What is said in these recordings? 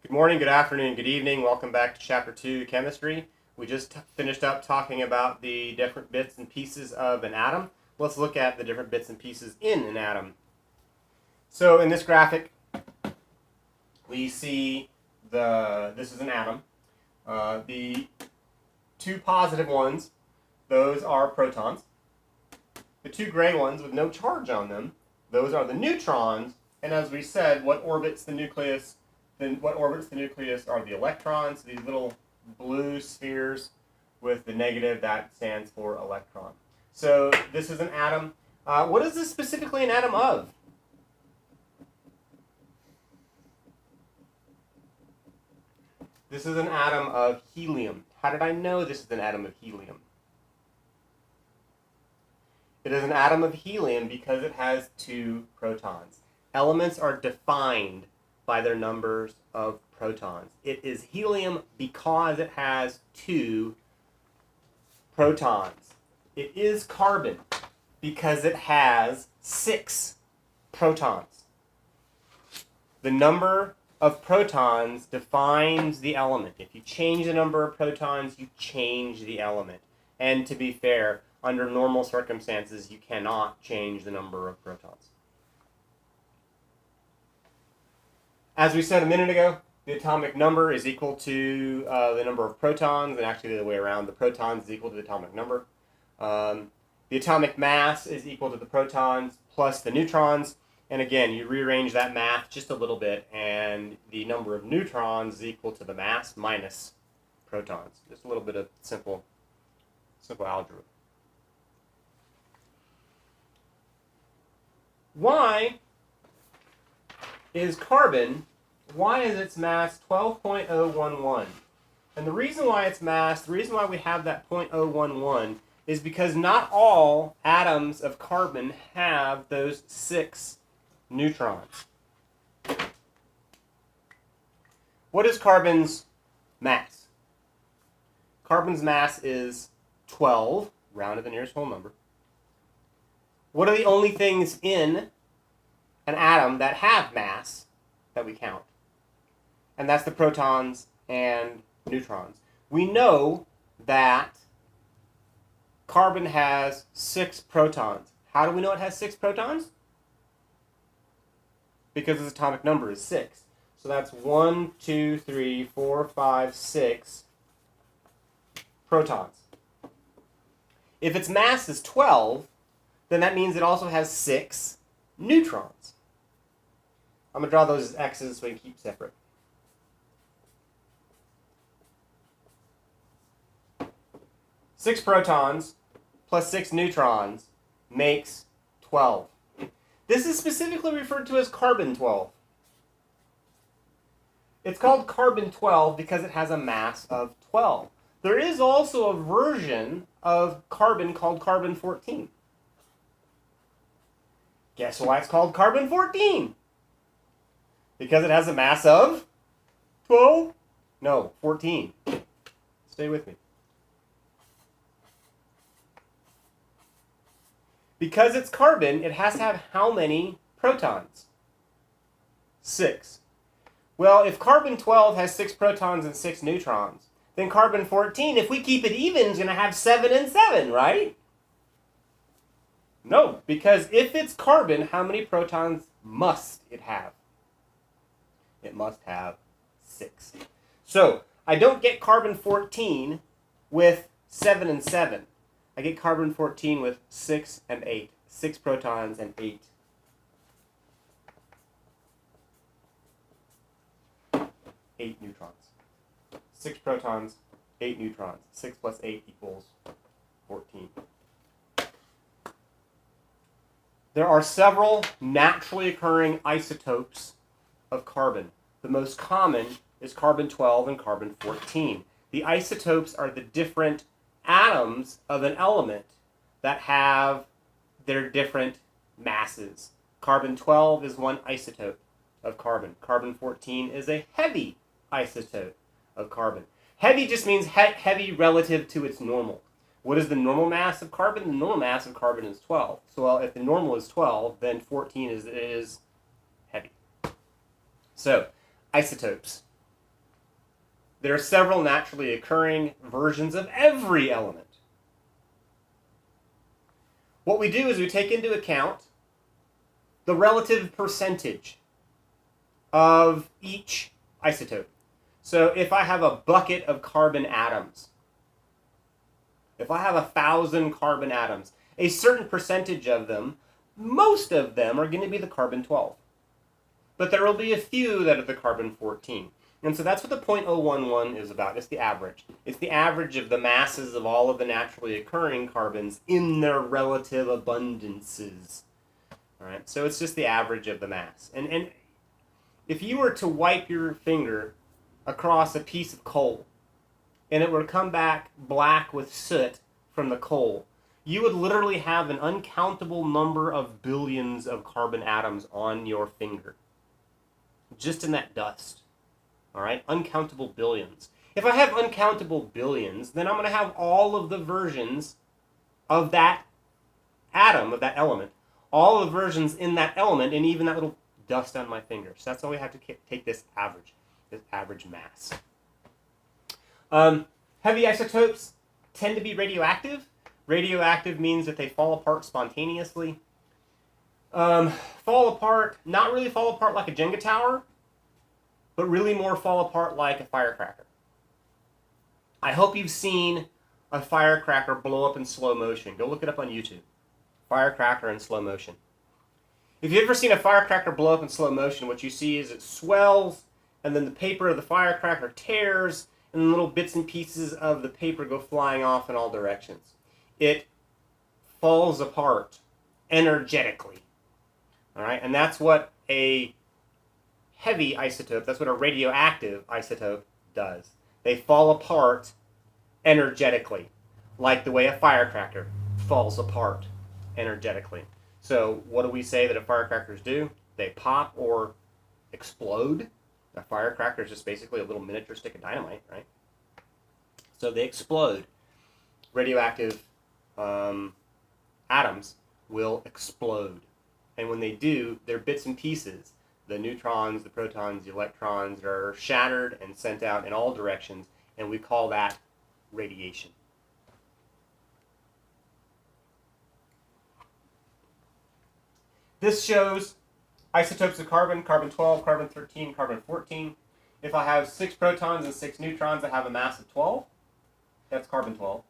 Good morning, good afternoon, good evening. Welcome back to Chapter 2, Chemistry. We just finished up talking about the different bits and pieces of an atom. Let's look at the different bits and pieces in an atom. So in this graphic, we see this is an atom. The two positive ones, those are protons. The two gray ones with no charge on them, those are the neutrons. And as we said, what orbits the nucleus are the electrons, these little blue spheres with the negative, that stands for electron. So this is an atom. What is this specifically an atom of? This is an atom of helium. How did I know this is an atom of helium? It is an atom of helium because it has two protons. Elements are defined by their numbers of protons. It is helium because it has two protons. It is carbon because it has 6 protons. The number of protons defines the element. If you change the number of protons, you change the element. And to be fair, under normal circumstances, you cannot change the number of protons. As we said a minute ago, the atomic number is equal to the number of protons, and actually the other way around. The protons is equal to the atomic number. The atomic mass is equal to the protons plus the neutrons. And again, you rearrange that math just a little bit, and the number of neutrons is equal to the mass minus protons. Just a little bit of simple algebra. Why is its mass 12.011? And the reason why we have that 0.011 is because not all atoms of carbon have those 6 neutrons. What is carbon's mass? Carbon's mass is 12, rounded to the nearest whole number. What are the only things in an atom that have mass that we count? And that's the protons and neutrons. We know that carbon has 6 protons. How do we know it has 6 protons? Because its atomic number is 6. So that's 1, 2, 3, 4, 5, 6 protons. If its mass is 12, then that means it also has 6 neutrons. I'm going to draw those as X's so we can keep separate. Six protons plus 6 neutrons makes 12. This is specifically referred to as carbon-12. It's called carbon-12 because it has a mass of 12. There is also a version of carbon called carbon-14. Guess why it's called carbon-14? Because it has a mass of 12? No, 14. Stay with me. Because it's carbon, it has to have how many protons? 6. Well, if carbon-12 has 6 protons and 6 neutrons, then carbon-14, if we keep it even, is going to have 7 and 7, right? No, because if it's carbon, how many protons must it have? It must have 6. So, I don't get carbon-14 with 7 and 7. I get carbon-14 with 6 and 8. 6 protons and 8. 8 neutrons. 6 protons, 8 neutrons. 6 plus 8 equals 14. There are several naturally occurring isotopes of carbon. The most common is carbon-12 and carbon-14. The isotopes are the different atoms of an element that have their different masses. Carbon-12 is one isotope of carbon. Carbon-14 is a heavy isotope of carbon. Heavy just means heavy relative to its normal. What is the normal mass of carbon? The normal mass of carbon is 12. So if the normal is 12, then 14 is heavy. So, isotopes. There are several naturally occurring versions of every element. What we do is we take into account the relative percentage of each isotope. So if I have a bucket of carbon atoms, if I have 1,000 carbon atoms, a certain percentage of them, most of them are going to be the carbon-12. But there will be a few that are the carbon-14. And so that's what the 0.011 is about. It's the average. It's the average of the masses of all of the naturally occurring carbons in their relative abundances. All right? So it's just the average of the mass. And if you were to wipe your finger across a piece of coal, and it were to come back black with soot from the coal, you would literally have an uncountable number of billions of carbon atoms on your finger. Just in that dust. All right? Uncountable billions. If I have uncountable billions, then I'm going to have all of the versions of that atom, of that element. All the versions in that element, and even that little dust on my finger. So that's why we have to take this average mass. Heavy isotopes tend to be radioactive. Radioactive means that they fall apart spontaneously. Fall apart, not really fall apart like a Jenga tower, but really more fall apart like a firecracker. I hope you've seen a firecracker blow up in slow motion. Go look it up on YouTube. Firecracker in slow motion. If you've ever seen a firecracker blow up in slow motion, what you see is it swells, and then the paper of the firecracker tears, and then little bits and pieces of the paper go flying off in all directions. It falls apart energetically. All right, and that's what a heavy isotope, that's what a radioactive isotope does. They fall apart energetically, like the way a firecracker falls apart energetically. So what do we say that firecrackers do? They pop or explode. A firecracker is just basically a little miniature stick of dynamite, right? So they explode. Radioactive atoms will explode. And when they do, they're bits and pieces. The neutrons, the protons, the electrons are shattered and sent out in all directions, and we call that radiation. This shows isotopes of carbon, carbon-12, carbon-13, carbon-14. If I have 6 protons and 6 neutrons, I have a mass of 12. That's carbon-12.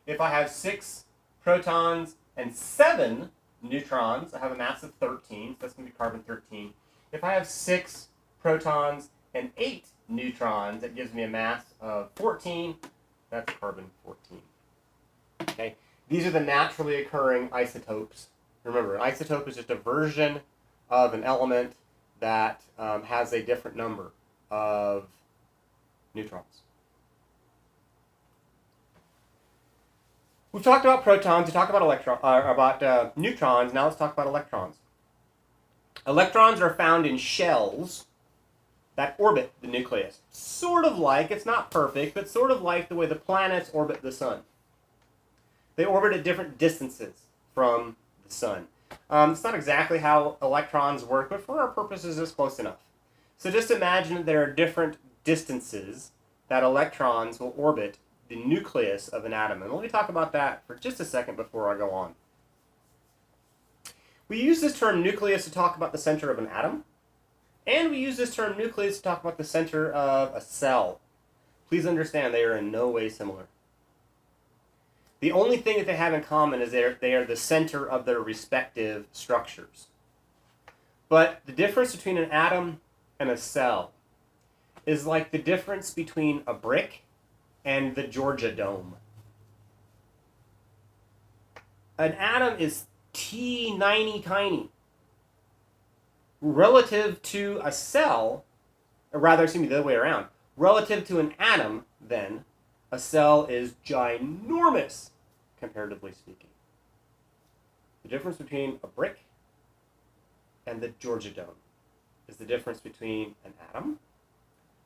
If I have 6 protons and 7 neutrons, I have a mass of 13. So that's going to be carbon-13. If I have 6 protons and 8 neutrons, that gives me a mass of 14. That's carbon-14. Okay? These are the naturally occurring isotopes. Remember, an isotope is just a version of an element that has a different number of neutrons. We've talked about protons, we talked about neutrons, now let's talk about electrons. Electrons are found in shells that orbit the nucleus. Sort of like, it's not perfect, but sort of like the way the planets orbit the sun. They orbit at different distances from the sun. It's not exactly how electrons work, but for our purposes, it's close enough. So just imagine that there are different distances that electrons will orbit the nucleus of an atom. And let me talk about that for just a second before I go on. We use this term nucleus to talk about the center of an atom, and we use this term nucleus to talk about the center of a cell. Please understand they are in no way similar. The only thing that they have in common is they are the center of their respective structures. But the difference between an atom and a cell is like the difference between a brick and the Georgia Dome. An atom is teeny tiny. Relative to a cell, or rather, excuse me, the other way around. Relative to an atom, then, a cell is ginormous, comparatively speaking. The difference between a brick and the Georgia Dome is the difference between an atom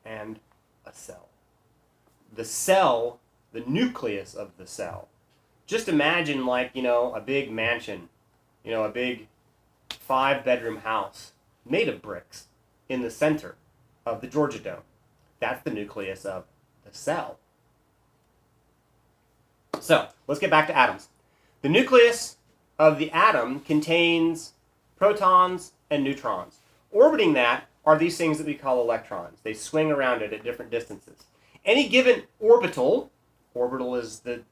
and a cell. The cell, the nucleus of the cell. Just imagine like, a big mansion, a big 5-bedroom house made of bricks in the center of the Georgia Dome. That's the nucleus of the cell. So, let's get back to atoms. The nucleus of the atom contains protons and neutrons. Orbiting that are these things that we call electrons. They swing around it at different distances. Any given orbital is the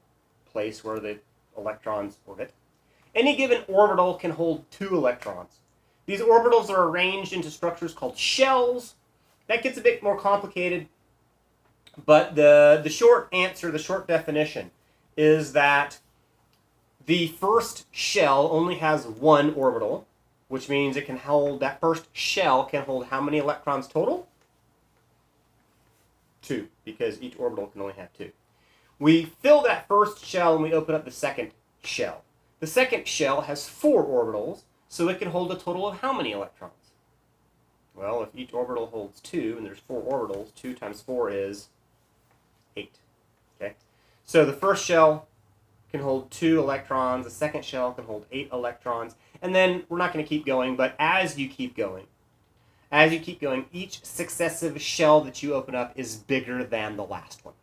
place where the electrons orbit. Any given orbital can hold 2 electrons. These orbitals are arranged into structures called shells. That gets a bit more complicated, but the short answer, the short definition, is that the first shell only has 1 orbital, which means it can hold, that first shell can hold how many electrons total? 2, because each orbital can only have 2. We fill that first shell and we open up the second shell. The second shell has 4 orbitals, so it can hold a total of how many electrons? Well, if each orbital holds 2 and there's 4 orbitals, 2 times 4 is 8. Okay? So the first shell can hold 2 electrons, the second shell can hold 8 electrons, and then we're not going to keep going, but as you keep going, each successive shell that you open up is bigger than the last one.